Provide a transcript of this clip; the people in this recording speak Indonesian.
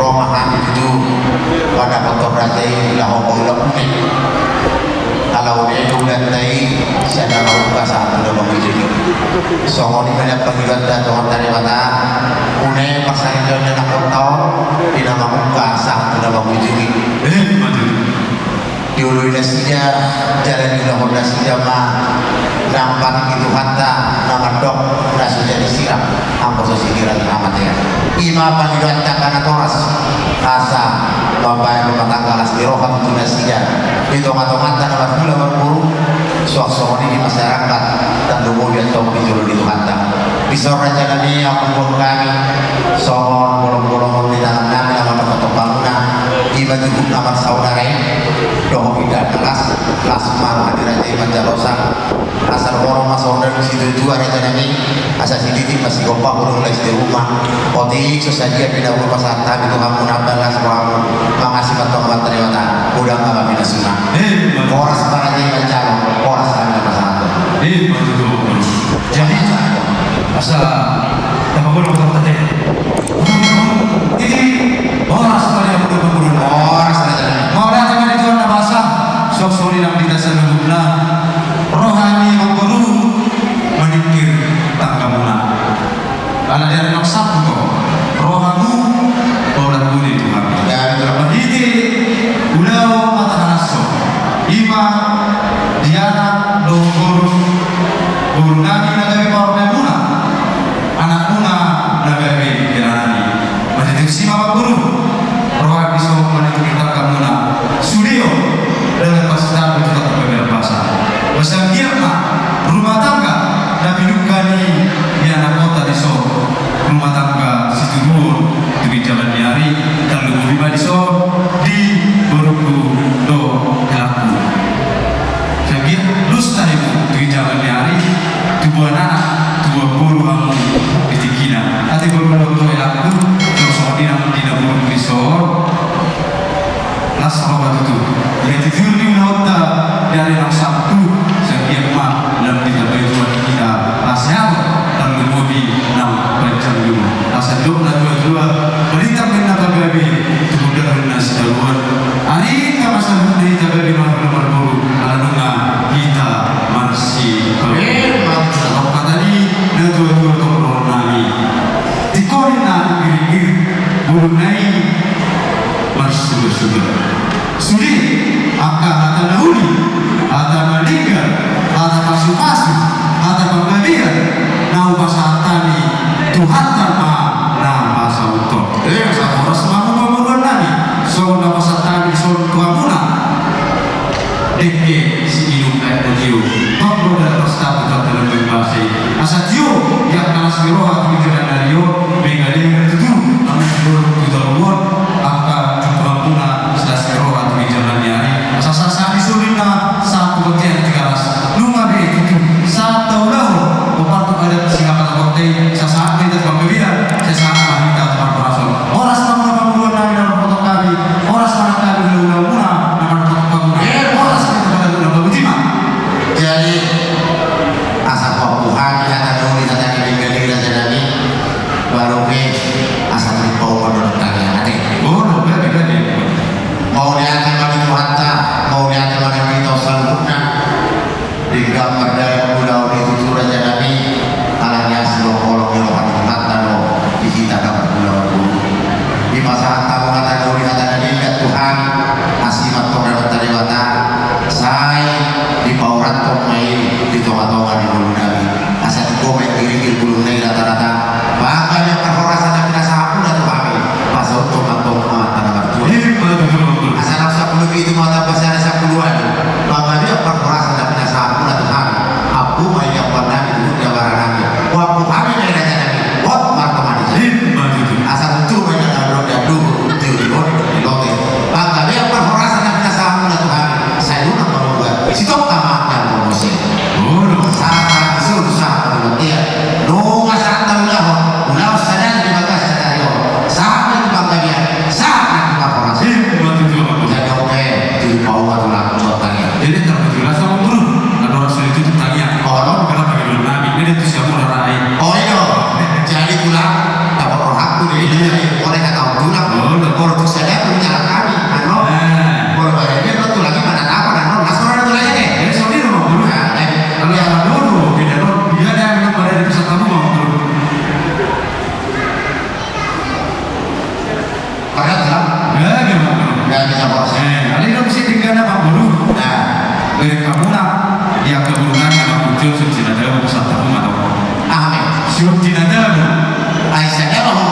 romahan itu pada kotor ratai lahoko ilapune kalau dia udah tai siapa mau kasar udah menguji soal di mana panggilan dan Tuhan dari mata une pasangan dan anak kotor di nama muka sah udah menguji diului nasinya jalan di lahor nasinya mah nampak itu hatta nama dok nasu jadi siram hampir sosikiran amat ya ima panggilan takana toras rasa bapak yang rumah tangga las dirohat itu nasinya di tongat-tongat dan alat gula berburu suak-suak di masyarakat dan kemudian tong dijulur di hatta di sore jalan ini aku pun kami sohon bolong-bolong di dalam nami nama ketok bangunan iba cukup nama saudara doh tidak kelas malu hadirat iman jalosa asal orang masuk dan situ dua reja nami asal sedikit masih kompak urung les di rumah otik sesaja tidak berupa santai itu kamu nabalas kamu mengasih kantong materi mata udah nggak kami nasuna orang sekarang ini mencalon orang sekarang ada satu jadi asal tak boleh berkata ini orang sekarang yang berbunuh orang sekarang mau lihat yang itu ada bahasa sok sori yang tidak senang rohani mengguru menikir tanggamuna karena dia nak sabtu rohamu orang budi Tuhan dan berhenti ulau mata naso ima diana dokur guru nani nagawi parme muna anak muna nagawi kirani menjadi sima guru rohani so menikir tanggamuna studio dengan pasukan itu tetap berbahasa bersagiatlah rumah tangga dan bidukani di anak kota di so rumah tangga situ dulu di jalan nyari dan lebih lima di so di Boruku do Helaku sagiat lusta ibu di jalan nyari dua anak dua guru kamu di Tikina nanti Boruku do Helaku terus so di nama tidak Boruku Karena dalam gimana? nggak bisa proses. Ali dong sih tinggal nama guru. Nah, Dari kamu nak yang keburukan yang muncul suci nada mau pesat tahu atau amin. suci nada Aisyahnya loh